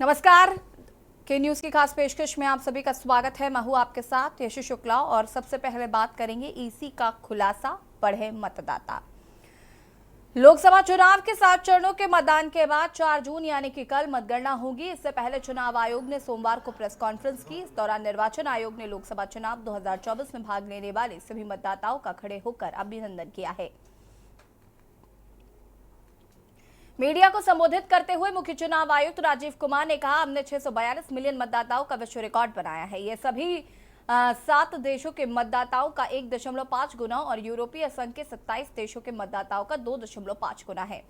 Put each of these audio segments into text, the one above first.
नमस्कार। के न्यूज की खास पेशकश में आप सभी का स्वागत है। मैं हूं आपके साथ यशु शुक्ला और सबसे पहले बात करेंगे ईसी का खुलासा, बढ़े मतदाता। लोकसभा चुनाव के 7 चरणों के मतदान के बाद 4 जून यानी कि कल मतगणना होगी। इससे पहले चुनाव आयोग ने सोमवार को प्रेस कॉन्फ्रेंस की। इस दौरान निर्वाचन आयोग ने लोकसभा चुनाव 2024 में भाग लेने वाले सभी मतदाताओं का खड़े होकर अभिनंदन किया है। मीडिया को संबोधित करते हुए मुख्य चुनाव आयुक्त राजीव कुमार ने कहा, हमने 642 मिलियन मतदाताओं का विश्व रिकॉर्ड बनाया है। ये सभी 7 देशों के मतदाताओं का 1.5 गुना और यूरोपीय संघ के 27 देशों के मतदाताओं का 2.5 गुना है।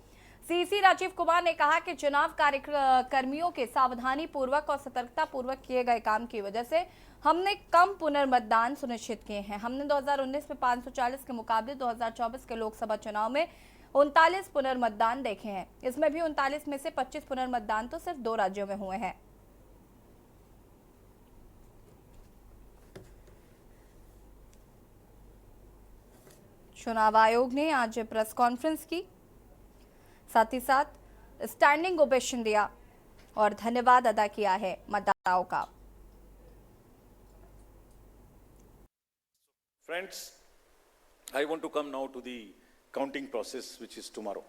सीसी राजीव कुमार ने कहा कि चुनाव कर्मियों के सावधानी पूर्वक और सतर्कता पूर्वक किए गए काम की वजह से हमने कम पुनर्मतदान सुनिश्चित किए हैं। हमने 2019 में 540 के मुकाबले 2024 के लोकसभा चुनाव में 39 पुनर्मतदान देखे हैं। इसमें भी 39 में से 25 पुनर्मतदान तो सिर्फ 2 राज्यों में हुए हैं। चुनाव आयोग ने आज प्रेस कॉन्फ्रेंस की, साथ ही साथ स्टैंडिंग ओवेशन दिया और धन्यवाद अदा किया है मतदाताओं का। Friends, I want to come now to the counting process, which is tomorrow.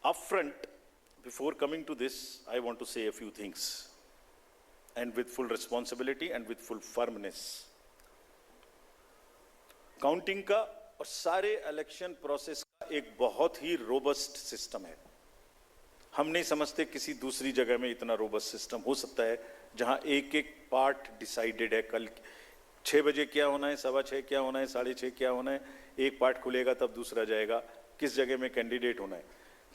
Upfront, before coming to this, I want to say a few things, and with full responsibility and with full firmness. Counting का और सारे election process का एक बहुत ही robust system है। हम नहीं समझते किसी दूसरी जगह में इतना रोबस्ट सिस्टम हो सकता है जहां एक एक पार्ट डिसाइडेड है। कल 6 बजे क्या होना है, 6:15 क्या होना है, 6:30 क्या होना है, एक पार्ट खुलेगा तब दूसरा जाएगा, किस जगह में कैंडिडेट होना है।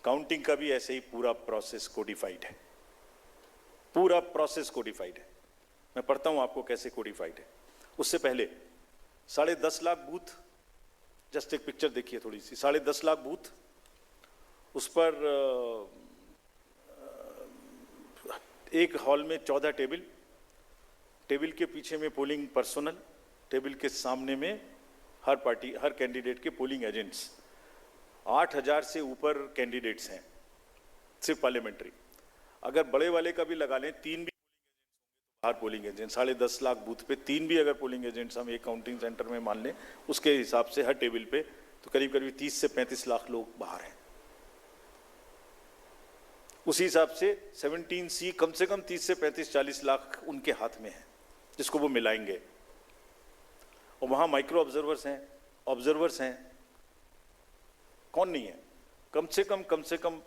काउंटिंग का भी ऐसे ही पूरा प्रोसेस कोडिफाइड है, पूरा प्रोसेस कोडिफाइड है। मैं पढ़ता हूं आपको कैसे कोडिफाइड है। उससे पहले 10.5 लाख बूथ, जस्ट एक पिक्चर देखिए थोड़ी सी। 10.5 लाख बूथ, उस पर एक हॉल में 14 टेबल, टेबल के पीछे में पोलिंग पर्सनल, टेबल के सामने में हर पार्टी हर कैंडिडेट के पोलिंग एजेंट्स। 8,000 से ऊपर कैंडिडेट्स हैं सिर्फ पार्लियामेंट्री। अगर बड़े वाले का भी लगा लें, 3 भी बाहर पोलिंग एजेंट, 10.5 लाख बूथ पे 3 भी अगर पोलिंग एजेंट्स हम एक काउंटिंग सेंटर में मान लें, उसके हिसाब से हर टेबल पे तो करीब करीब 30 से 35 लाख लोग बाहर हैं। उसी हिसाब से 17C कम से कम 30 से 35-40 लाख उनके हाथ में है, जिसको वो मिलाएंगे। और वहां माइक्रो ऑब्जर्वर्स हैं। कौन नहीं है? कम से कम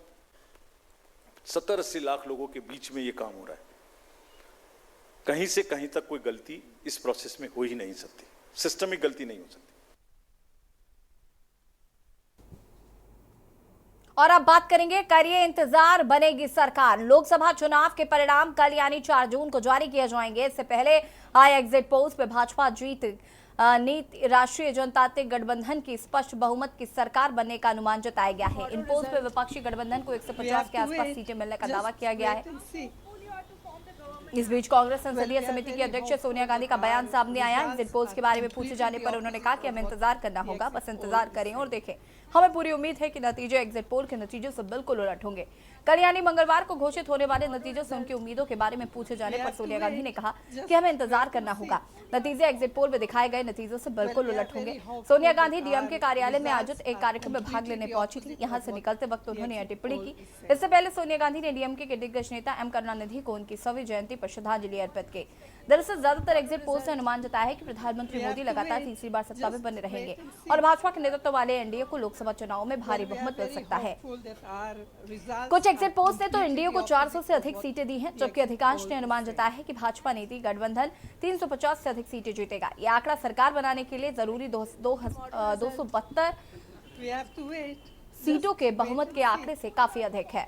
70-80 लाख लोगों के बीच में ये काम हो रहा है। कहीं से कहीं तक कोई गलती इस प्रोसेस में हो ही नहीं सकती, सिस्टमिक गलती नहीं हो सकती। और अब बात करेंगे, करिए इंतजार, बनेगी सरकार। लोकसभा चुनाव के परिणाम कल यानी 4 जून को जारी किए जाएंगे। इससे पहले आए एग्जिट पोल्स पे भाजपा जीत नीति राष्ट्रीय जनतांत्रिक गठबंधन की स्पष्ट बहुमत की सरकार बनने का अनुमान जताया गया है। इन पोल्स पे विपक्षी गठबंधन को 150 के आसपास सीटें मिलने का दावा किया गया है। इस बीच कांग्रेस संसदीय समिति की अध्यक्ष सोनिया गांधी का बयान सामने आया। एग्जिट पोल्स के बारे में पूछे जाने पर उन्होंने कहा कि हमें इंतजार करना होगा, बस इंतजार करें और देखें। हमें पूरी उम्मीद है कि नतीजे एग्जिट पोल के नतीजों से बिल्कुल उलट होंगे। कल यानी मंगलवार को घोषित होने वाले नतीजों से उनकी उम्मीदों के बारे में पूछे जाने पर सोनिया गांधी ने कहा कि हमें इंतजार करना होगा। नतीजे एग्जिट पोल में दिखाए गए नतीजों से बिल्कुल उलट होंगे। सोनिया गांधी डीएमके कार्यालय में आयोजित एक कार्यक्रम में भाग लेने पहुंची थी। यहां से निकलते वक्त उन्होंने यह टिप्पणी की। इससे पहले सोनिया गांधी ने डीएमके के दिग्गज नेता एम करुणानिधि को उनकी 100वीं जयंती पर श्रद्धांजलि अर्पित की। दरअसल ज्यादातर एग्जिट पोल से अनुमान जताया है कि प्रधानमंत्री मोदी लगातार तीसरी बार सत्ता में बने रहेंगे और भाजपा के नेतृत्व वाले एनडीए को लोकसभा चुनाव में भारी बहुमत मिल सकता है। कुछ एग्जिट पोल्स ने तो एनडीए को 400 से अधिक सीटें दी हैं, जबकि अधिकांश ने अनुमान जताया है कि भाजपा नीति गठबंधन 350 से अधिक सीटें जीतेगा। यह आंकड़ा सरकार बनाने के लिए जरूरी 272 सीटों के बहुमत के आंकड़े से काफी अधिक है।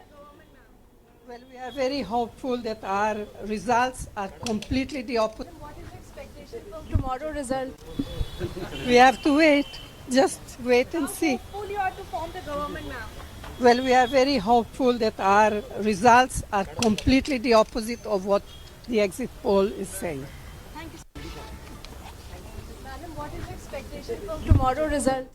Well, we are very hopeful that our results are completely the opposite. What is the expectation from tomorrow result? We have to wait. Just wait and see. How hopeful you are to form the government now? Well, we are very hopeful that our results are completely the opposite of what the exit poll is saying. Thank you. Madam, what is the expectation from tomorrow result?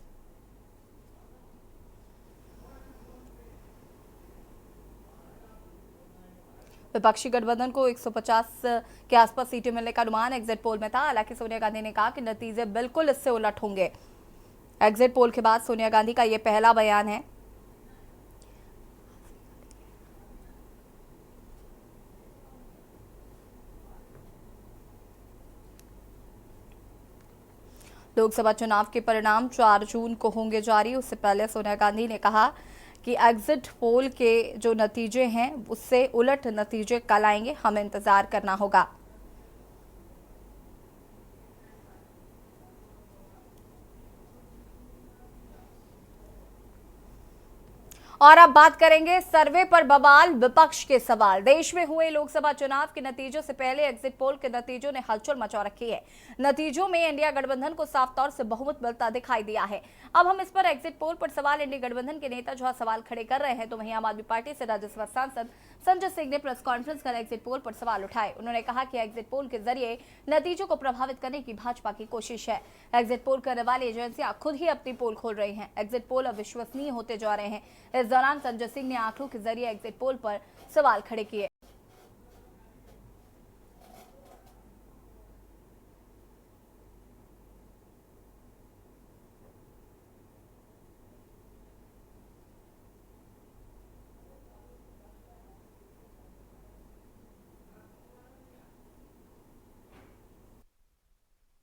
विपक्षी गठबंधन को 150 के आसपास सीटें मिलने का अनुमान exit poll में था। हालांकि सोनिया गांधी ने कहा कि नतीजे बिल्कुल इससे उलट होंगे। एग्जिट पोल के बाद सोनिया गांधी का यह पहला बयान है। लोकसभा चुनाव के परिणाम 4 जून को होंगे जारी। उससे पहले सोनिया गांधी ने कहा कि एग्जिट पोल के जो नतीजे हैं उससे उलट नतीजे कल आएंगे, हमें इंतजार करना होगा। और अब बात करेंगे सर्वे पर बवाल, विपक्ष के सवाल। देश में हुए लोकसभा चुनाव के नतीजों से पहले एग्जिट पोल के नतीजों ने हलचल मचा रखी है। नतीजों में इंडिया गठबंधन को साफ तौर से बहुमत मिलता दिखाई दिया है। अब हम इस पर एग्जिट पोल पर सवाल इंडिया गठबंधन के नेता जो सवाल खड़े कर रहे हैं, तो वहीं आम आदमी पार्टी से राज्यसभा सांसद संजय सिंह ने प्रेस कॉन्फ्रेंस कर एग्जिट पोल पर सवाल उठाए। उन्होंने कहा कि एग्जिट पोल के जरिए नतीजों को प्रभावित करने की भाजपा की कोशिश है। एग्जिट पोल करने वाली एजेंसियां खुद ही अपनी पोल खोल रही हैं। एग्जिट पोल अविश्वसनीय होते जा रहे हैं। इस दौरान संजय सिंह ने आंकड़ों के जरिए एग्जिट पोल पर सवाल खड़े किए।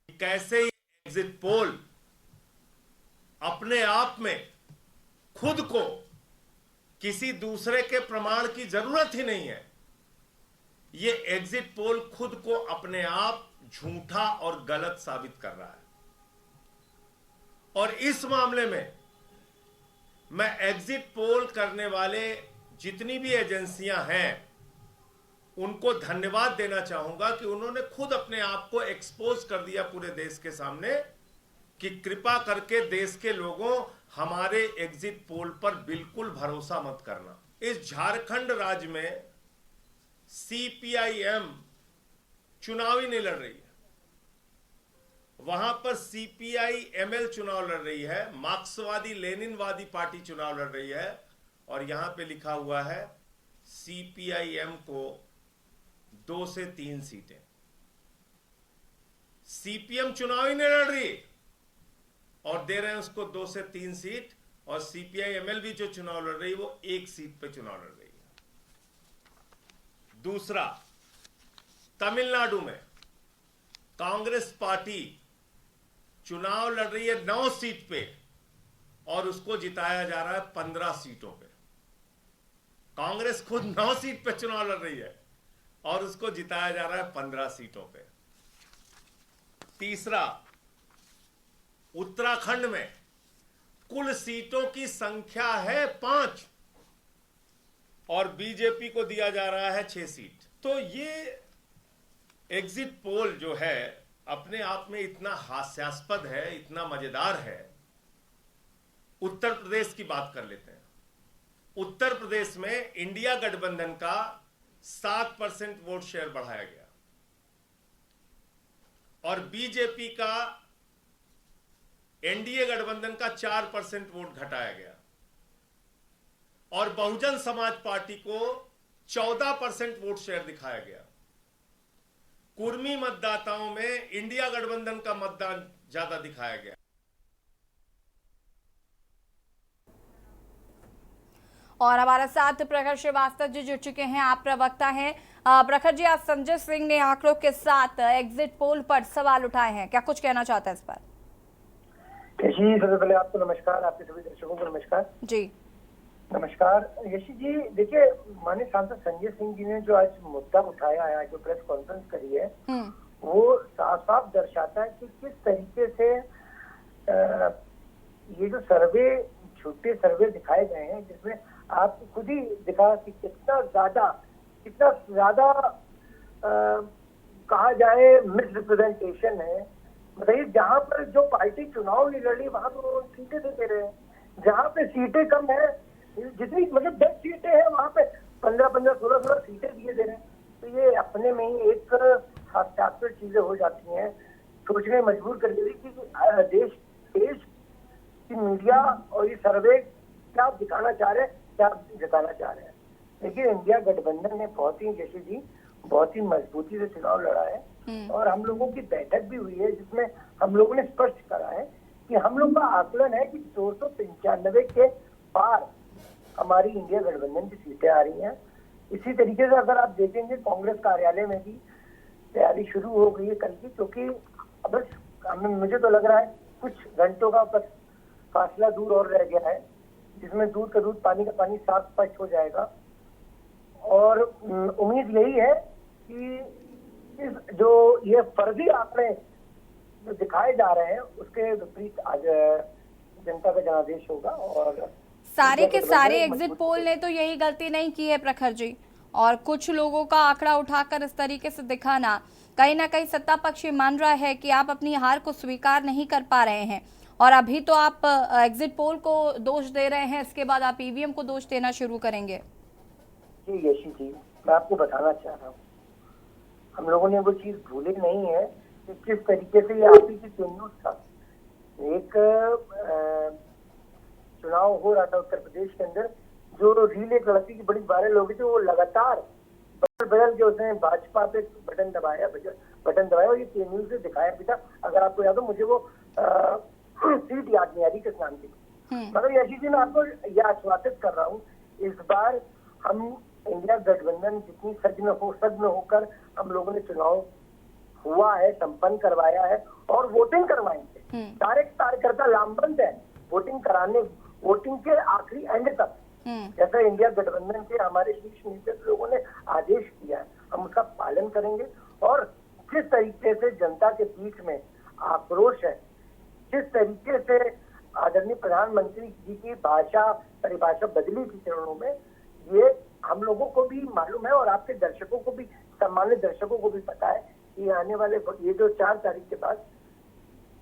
कैसे एग्जिट पोल अपने आप में खुद को किसी दूसरे के प्रमाण की जरूरत ही नहीं है। ये एग्जिट पोल खुद को अपने आप झूठा और गलत साबित कर रहा है। और इस मामले में मैं एग्जिट पोल करने वाले जितनी भी एजेंसियां हैं उनको धन्यवाद देना चाहूंगा कि उन्होंने खुद अपने आप को एक्सपोज कर दिया पूरे देश के सामने कि कृपा करके देश के लोगों हमारे एग्जिट पोल पर बिल्कुल भरोसा मत करना। इस झारखंड राज्य में सीपीआईएम चुनाव ही नहीं लड़ रही है, वहां पर सीपीआईएमएल चुनाव लड़ रही है, मार्क्सवादी लेनिनवादी पार्टी चुनाव लड़ रही है। और यहां पे लिखा हुआ है सीपीआईएम को 2 से 3 सीटें। सीपीएम चुनाव ही नहीं लड़ रही और दे रहे हैं उसको 2 से 3 सीट। और सीपीआईएमएल भी जो चुनाव लड़ रही है वो 1 सीट पे चुनाव लड़ रही है। दूसरा, तमिलनाडु में कांग्रेस पार्टी चुनाव लड़ रही है 9 सीट पे और उसको जिताया जा रहा है 15 सीटों पे। कांग्रेस खुद 9 सीट पे चुनाव लड़ रही है और उसको जिताया जा रहा है 15 सीटों पे। तीसरा, उत्तराखंड में कुल सीटों की संख्या है 5 और बीजेपी को दिया जा रहा है 6 सीट। तो ये एग्जिट पोल जो है अपने आप में इतना हास्यास्पद है, इतना मजेदार है। उत्तर प्रदेश की बात कर लेते हैं। उत्तर प्रदेश में इंडिया गठबंधन का 7% वोट शेयर बढ़ाया गया और बीजेपी का, एनडीए गठबंधन का 4% वोट घटाया गया और बहुजन समाज पार्टी को 14% वोट शेयर दिखाया गया। कुर्मी मतदाताओं में इंडिया गठबंधन का मतदान ज्यादा दिखाया गया। और हमारे साथ प्रखर श्रीवास्तव जी जुड़ चुके हैं, आप प्रवक्ता हैं। प्रखर जी, आज संजय सिंह ने आंकड़ों के साथ एग्जिट पोल पर सवाल उठाए हैं, क्या कुछ कहना चाहते हैं इस पर? यशी, सबसे पहले आपको नमस्कार, आपके सभी दर्शकों को नमस्कार जी। नमस्कार यशी जी। देखिए, माननीय सांसद संजय सिंह जी ने जो आज मुद्दा उठाया है, जो प्रेस कॉन्फ्रेंस करी है, वो साफ साफ दर्शाता है कि किस तरीके से ये जो सर्वे, झूठे सर्वे दिखाए गए हैं, जिसमें आप खुद ही दिखा कि कितना ज्यादा कहा जाए मिस रिप्रेजेंटेशन है। बताइए, जहाँ पर जो पार्टी चुनाव नहीं लड़ी वहां तो सीटें दे रहे हैं, जहाँ पे सीटें कम है, जितनी मतलब 10 सीटें हैं वहां पे 15-15, 16-16 सीटें दिए दे रहे हैं। तो ये अपने में ही एक हास्यास्पद चीजें हो जाती हैं, सोचने मजबूर कर देती कि देश की मीडिया और ये सर्वे क्या दिखाना चाह रहे हैं, क्या जताना चाह रहे हैं। देखिए, इंडिया गठबंधन ने बहुत ही, जैसे जी, बहुत ही मजबूती से चुनाव लड़ा है और हम लोगों की बैठक भी हुई है जिसमें हम लोगों ने स्पष्ट करा है कि हम लोग का आकलन है कि 295 के पार हमारी इंडिया गठबंधन की सीटें आ रही हैं। इसी तरीके से अगर आप देखेंगे, कांग्रेस कार्यालय में भी तैयारी शुरू हो गई है कल की, क्योंकि अब बस मुझे तो लग रहा है कुछ घंटों का बस फासला दूर और रह गया है, जिसमें दूध का दूध, पानी का पानी साफ स्पष्ट हो जाएगा। और उम्मीद यही है कि इस जो ये फर्जी आंकड़े जो दिखाए जा रहे हैं उसके विपरीत आज जनता का जनादेश होगा। और सारे के सारे एग्जिट पोल ने तो यही गलती नहीं की है प्रखर जी, और कुछ लोगों का आंकड़ा उठाकर इस तरीके से दिखाना, कहीं ना कहीं सत्ता पक्ष ये मान रहा है कि आप अपनी हार को स्वीकार नहीं कर पा रहे हैं। और अभी तो आप एग्जिट पोल को दोष दे रहे हैं, इसके बाद आप ईवीएम को दोष देना शुरू करेंगे। जी यशी जी, मैं आपको बताना चाह रहा हूँ, हम लोगों ने वो चीज भूली नहीं है कि किस तरीके से ये आप ही की न्यूज था। एक चुनाव हो रहा था उत्तर प्रदेश के अंदर, जो रील एक लड़की की बड़ी वायरल हो गई थी, वो लगातार बदल के उसने भाजपा पे बटन दबाया और ये न्यूज से दिखाया भी था। अगर आपको याद हो, मुझे वो सीट याद नहीं आ रही किस नाम की, मगर यशी जी, मैं आपको यह आश्वासित कर रहा हूँ, इस बार हम इंडिया गठबंधन जितनी सज्ज होकर हम लोगों ने चुनाव हुआ है, संपन्न करवाया है और वोटिंग करवाएंगे। सारे कार्यकर्ता लामबंद है वोटिंग कराने, वोटिंग के आखिरी एंड तक, जैसा इंडिया गठबंधन के हमारे शीर्ष नेतृत्व लोगों ने आदेश किया है, हम उसका पालन करेंगे। और जिस तरीके से जनता के बीच में आक्रोश है, जिस तरीके से आदरणीय प्रधानमंत्री जी की परिभाषा बदली थी चरणों में, ये हम लोगों को भी मालूम है और आपके दर्शकों को भी, सम्मानित दर्शकों को भी पता है कि आने वाले ये जो 4 तारीख के बाद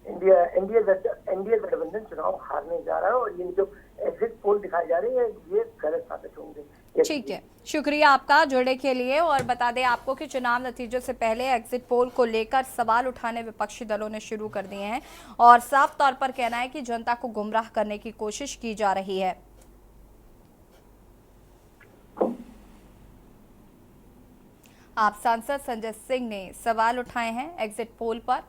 इंडिया गठबंधन चुनाव हारने जा रहा है और ये जो एग्जिट पोल दिखाए जा रहे हैं ये गलत साबित होंगे। ठीक है, शुक्रिया आपका जुड़ने के लिए। और बता दें आपको कि चुनाव नतीजों से पहले एग्जिट पोल को लेकर सवाल उठाने विपक्षी दलों ने शुरू कर दिए हैं और साफ तौर पर कहना है कि जनता को गुमराह करने की कोशिश की जा रही है। आप सांसद संजय सिंह ने सवाल उठाए हैं एग्जिट पोल पर।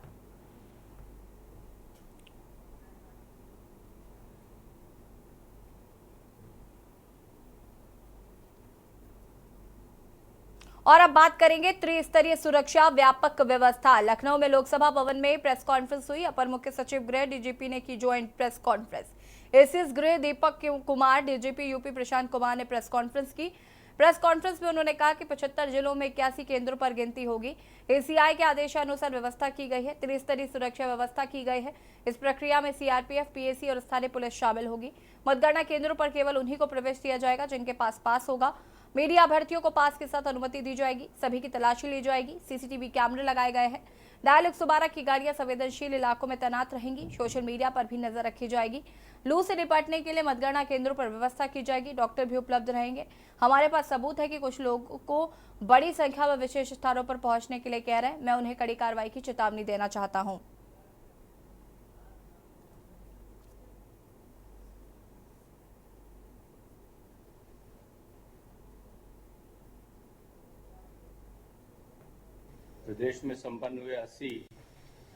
और अब बात करेंगे त्रिस्तरीय सुरक्षा व्यापक व्यवस्था। लखनऊ में लोकसभा भवन में प्रेस कॉन्फ्रेंस हुई। अपर मुख्य सचिव गृह डीजीपी ने की ज्वाइंट प्रेस कॉन्फ्रेंस। एसीएस गृह दीपक कुमार, डीजीपी यूपी प्रशांत कुमार ने प्रेस कॉन्फ्रेंस की। प्रेस कॉन्फ्रेंस में उन्होंने कहा कि 75 जिलों में 81 केंद्रों पर गिनती होगी। एसीआई के आदेशानुसार व्यवस्था की गई है। त्रिस्तरीय सुरक्षा व्यवस्था की गई है। इस प्रक्रिया में सीआरपीएफ, पीएसी और स्थानीय पुलिस शामिल होगी। मतगणना केंद्रों पर केवल उन्हीं को प्रवेश दिया जाएगा जिनके पास होगा। मीडिया अभ्यर्थियों को पास के साथ अनुमति दी जाएगी। सभी की तलाशी ली जाएगी। सीसीटीवी कैमरे लगाए गए हैं। डायल 112 की गाड़ियां संवेदनशील इलाकों में तैनात रहेंगी। सोशल मीडिया पर भी नजर रखी जाएगी। लू से निपटने के लिए मतगणना केंद्रों पर व्यवस्था की जाएगी। डॉक्टर भी उपलब्ध रहेंगे। हमारे पास सबूत है कि कुछ लोगों को बड़ी संख्या में विशेष स्थानों पर पहुंचने के लिए कह रहे हैं। मैं उन्हें कड़ी कार्रवाई की चेतावनी देना चाहता हूं। प्रदेश में संपन्न हुए 80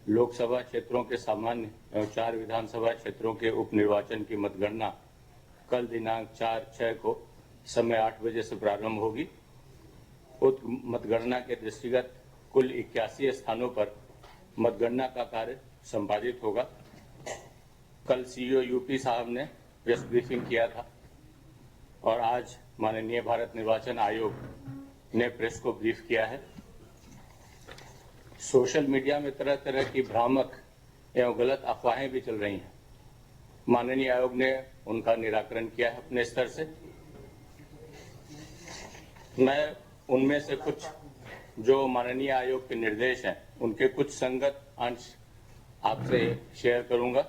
लोकसभा क्षेत्रों के सामान्य एवं 4 विधानसभा क्षेत्रों के उपनिर्वाचन की मतगणना कल दिनांक 4/6 को समय 8 बजे से प्रारंभ होगी। उक्त मतगणना के दृष्टिगत कुल 81 स्थानों पर मतगणना का कार्य संपादित होगा। कल सीईओ यूपी साहब ने प्रेस ब्रीफिंग किया था और आज माननीय भारत निर्वाचन आयोग ने प्रेस को ब्रीफ किया है। सोशल मीडिया में तरह तरह की भ्रामक एवं गलत अफवाहें भी चल रही हैं। माननीय आयोग ने उनका निराकरण किया है अपने स्तर से। मैं उनमें से कुछ जो माननीय आयोग के निर्देश हैं उनके कुछ संगत अंश आपसे शेयर करूंगा।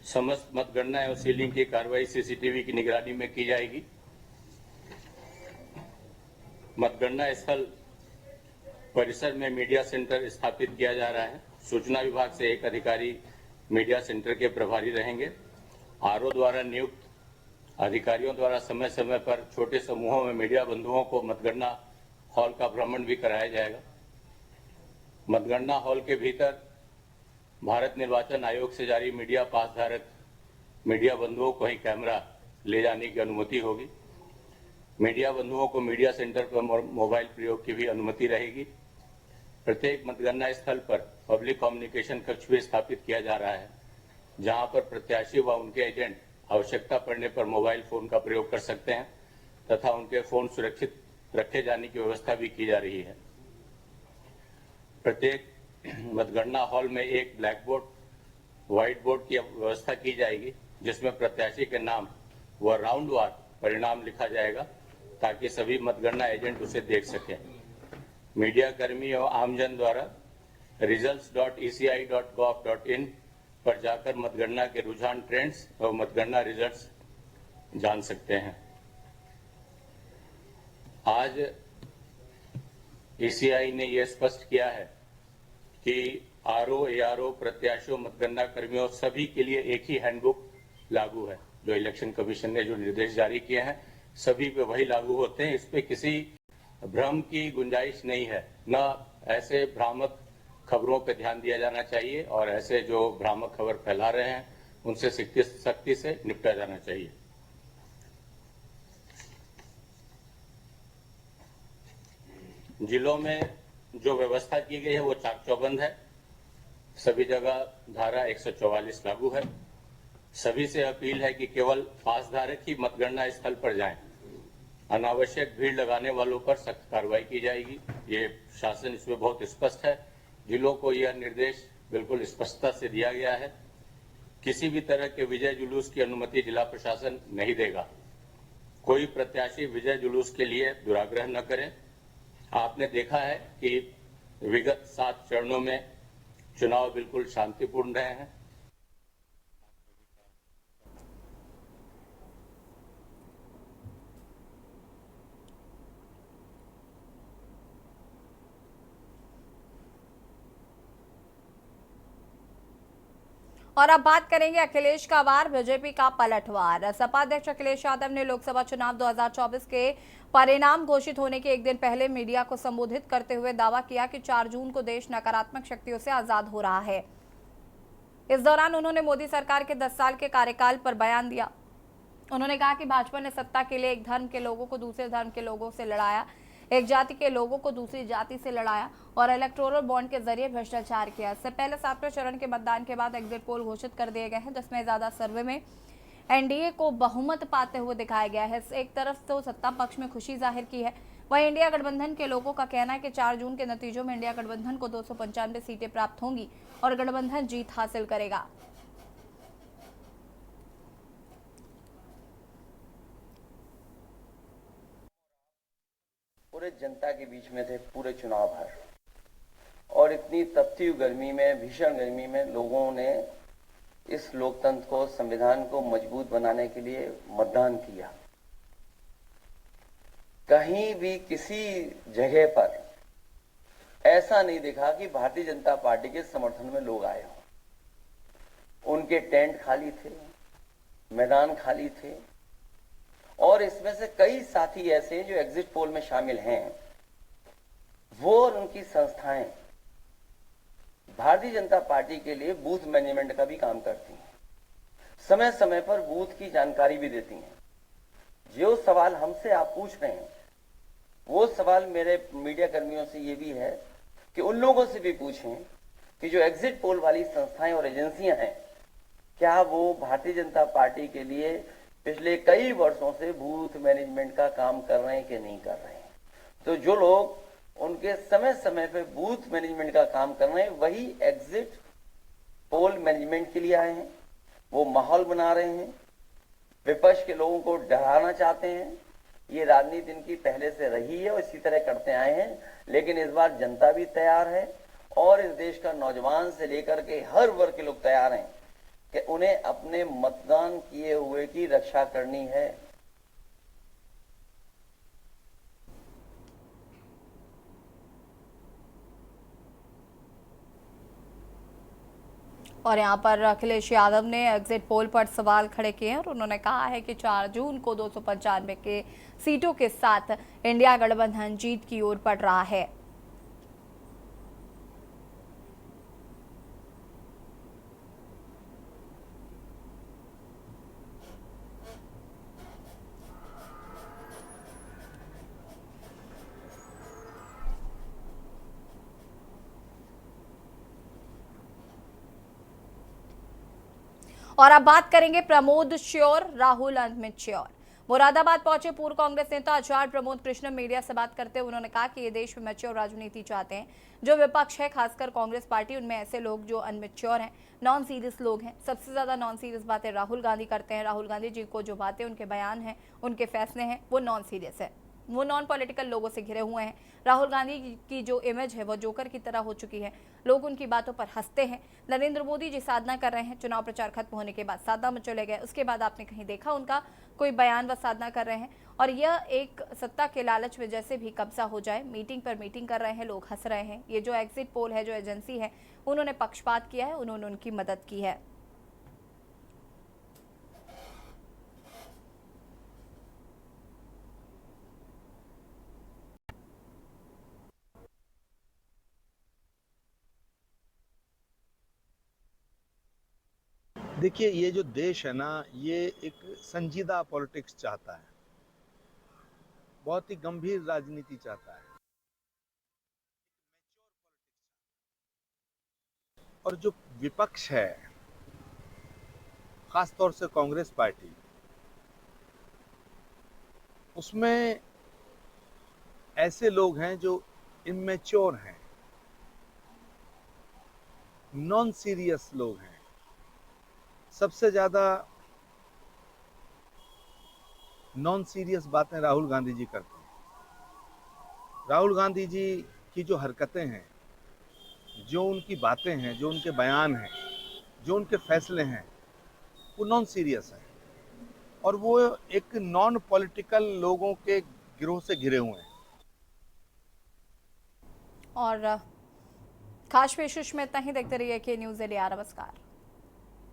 समस्त मतगणना एवं सीलिंग की कार्रवाई सीसीटीवी की निगरानी में की जाएगी। मतगणना स्थल परिसर में मीडिया सेंटर स्थापित किया जा रहा है। सूचना विभाग से एक अधिकारी मीडिया सेंटर के प्रभारी रहेंगे। आरओ द्वारा नियुक्त अधिकारियों द्वारा समय समय पर छोटे समूहों में मीडिया बंधुओं को मतगणना हॉल का भ्रमण भी कराया जाएगा। मतगणना हॉल के भीतर भारत निर्वाचन आयोग से जारी मीडिया पास धारक मीडिया बंधुओं को ही कैमरा ले जाने की अनुमति होगी। मीडिया बंधुओं को मीडिया सेंटर पर मोबाइल प्रयोग की भी अनुमति रहेगी। प्रत्येक मतगणना स्थल पर पब्लिक कम्युनिकेशन कक्ष भी स्थापित किया जा रहा है, जहां पर प्रत्याशी व उनके एजेंट आवश्यकता पड़ने पर मोबाइल फोन का प्रयोग कर सकते हैं तथा उनके फोन सुरक्षित रखे जाने की व्यवस्था भी की जा रही है। प्रत्येक मतगणना हॉल में एक ब्लैक बोर्ड, व्हाइट बोर्ड की व्यवस्था की जाएगी, जिसमें प्रत्याशी के नाम व राउंडवार परिणाम लिखा जाएगा ताकि सभी मतगणना एजेंट उसे देख सकें। मीडिया कर्मी और आमजन द्वारा results.eci.gov.in पर जाकर मतगणना के रुझान, ट्रेंड्स और मतगणना रिजल्ट्स जान सकते हैं। आज ईसीआई ने यह स्पष्ट किया है कि आरओ, एआरओ, प्रत्याशियों, मतगणना कर्मियों सभी के लिए एक ही हैंडबुक लागू है। जो इलेक्शन कमीशन ने जो निर्देश जारी किए हैं सभी पे वही लागू होते हैं। इस पे किसी भ्रम की गुंजाइश नहीं है। न ऐसे भ्रामक खबरों पे ध्यान दिया जाना चाहिए और ऐसे जो भ्रामक खबर फैला रहे हैं उनसे सख्ती से निपटा जाना चाहिए। जिलों में जो व्यवस्था की गई है वो चाक चौबंद है। सभी जगह धारा 144 लागू है। सभी से अपील है कि केवल पास धारक ही मतगणना स्थल पर जाएं। अनावश्यक भीड़ लगाने वालों पर सख्त कार्रवाई की जाएगी। ये शासन इसमें बहुत स्पष्ट है। जिलों को यह निर्देश बिल्कुल स्पष्टता से दिया गया है। किसी भी तरह के विजय जुलूस की अनुमति जिला प्रशासन नहीं देगा। कोई प्रत्याशी विजय जुलूस के लिए दुराग्रह न करे। आपने देखा है कि विगत 7 चरणों में चुनाव बिल्कुल शांतिपूर्ण रहे हैं। और अब बात करेंगे अखिलेश का वार, बीजेपी का पलटवार। सपा अध्यक्ष अखिलेश यादव ने लोकसभा चुनाव 2024 के परिणाम घोषित होने के एक दिन पहले मीडिया को संबोधित करते हुए दावा किया कि 4 जून को देश नकारात्मक शक्तियों से आजाद हो रहा है। इस दौरान उन्होंने मोदी सरकार के 10 साल के कार्यकाल पर बयान दिया। उन्होंने कहा कि भाजपा ने सत्ता के लिए एक धर्म के लोगों को दूसरे धर्म के लोगों से लड़ाया, एक जाति के लोगों को दूसरी जाति से लड़ाया और इलेक्टोरल बॉन्ड के जरिए भ्रष्टाचार किया। इससे पहले 7वें चरण के मतदान के बाद एग्जिट पोल घोषित कर दिए गए हैं, जिसमें ज्यादा सर्वे में एनडीए को बहुमत पाते हुए दिखाया गया है। एक तरफ तो सत्ता पक्ष में खुशी जाहिर की है, वहीं इंडिया गठबंधन के लोगों का कहना है कि 4 जून के नतीजों में इंडिया गठबंधन को 295 सीटें प्राप्त होंगी और गठबंधन जीत हासिल करेगा। पूरे जनता के बीच में थे पूरे चुनाव भर, और इतनी तपती हुई गर्मी में, भीषण गर्मी में लोगों ने इस लोकतंत्र को, संविधान को मजबूत बनाने के लिए मतदान किया। कहीं भी किसी जगह पर ऐसा नहीं दिखा कि भारतीय जनता पार्टी के समर्थन में लोग आए हों। उनके टेंट खाली थे, मैदान खाली थे, और इसमें से कई साथी ऐसे हैं जो एग्जिट पोल में शामिल हैं। वो और उनकी संस्थाएं भारतीय जनता पार्टी के लिए बूथ मैनेजमेंट का भी काम करती हैं, समय समय पर बूथ की जानकारी भी देती हैं। जो सवाल हमसे आप पूछ रहे हैं वो सवाल मेरे मीडिया कर्मियों से ये भी है कि उन लोगों से भी पूछें कि जो एग्जिट पोल वाली संस्थाएं और एजेंसियां हैं, क्या वो भारतीय जनता पार्टी के लिए पिछले कई वर्षों से बूथ मैनेजमेंट का काम कर रहे हैं कि नहीं कर रहे हैं। तो जो लोग उनके समय समय पे बूथ मैनेजमेंट का काम कर रहे हैं वही एग्जिट पोल मैनेजमेंट के लिए आए हैं। वो माहौल बना रहे हैं, विपक्ष के लोगों को डराना चाहते हैं। ये राजनीति इनकी पहले से रही है और इसी तरह करते आए हैं, लेकिन इस बार जनता भी तैयार है और इस देश का नौजवान से लेकर के हर वर्ग के लोग तैयार हैं कि उन्हें अपने मतदान किए हुए की रक्षा करनी है। और यहाँ पर अखिलेश यादव ने एग्जिट पोल पर सवाल खड़े किए हैं और उन्होंने कहा है कि 4 जून को 295 के सीटों के साथ इंडिया गठबंधन जीत की ओर बढ़ रहा है। और अब बात करेंगे प्रमोद श्योर राहुल अमित श्योर। मुरादाबाद पहुंचे पूर्व कांग्रेस नेता आचार्य प्रमोद कृष्ण मीडिया से बात करते हुए उन्होंने कहा कि ये देश में मैच्योर राजनीति चाहते हैं। जो विपक्ष है, खासकर कांग्रेस पार्टी, उनमें ऐसे लोग जो अनमेच्योर हैं, नॉन सीरियस लोग हैं। सबसे ज्यादा नॉन सीरियस बातें राहुल गांधी करते हैं। राहुल गांधी जी को जो बातें, उनके बयान हैं, उनके फैसले हैं, वो नॉन सीरियस है। वो नॉन पॉलिटिकल लोगों से घिरे हुए हैं। राहुल गांधी की जो इमेज है वो जोकर की तरह हो चुकी है। लोग उनकी बातों पर हंसते हैं। नरेंद्र मोदी जी साधना कर रहे हैं, चुनाव प्रचार खत्म होने के बाद साधना में चले गए, उसके बाद आपने कहीं देखा उनका कोई बयान व साधना कर रहे हैं। और यह एक सत्ता के लालच में जैसे भी कब्जा हो जाए, मीटिंग पर मीटिंग कर रहे हैं, लोग हंस रहे हैं। ये जो एग्जिट पोल है, जो एजेंसी है, उन्होंने पक्षपात किया है, उन्होंने उनकी मदद की है। देखिए, ये जो देश है ना, ये एक संजीदा पॉलिटिक्स चाहता है, बहुत ही गंभीर राजनीति चाहता है। और जो विपक्ष है, खासतौर से कांग्रेस पार्टी, उसमें ऐसे लोग हैं जो इमेच्योर हैं, नॉन सीरियस लोग हैं। सबसे ज्यादा नॉन सीरियस बातें राहुल गांधी जी करते हैं। राहुल गांधी जी की जो हरकतें हैं, जो उनकी बातें हैं, जो उनके बयान हैं, जो उनके फैसले हैं, वो नॉन सीरियस हैं और वो एक नॉन पॉलिटिकल लोगों के गिरोह से घिरे हुए हैं। और खास पेशकश में इतना ही। देखते रहिए के न्यूज़ इंडिया। नमस्कार।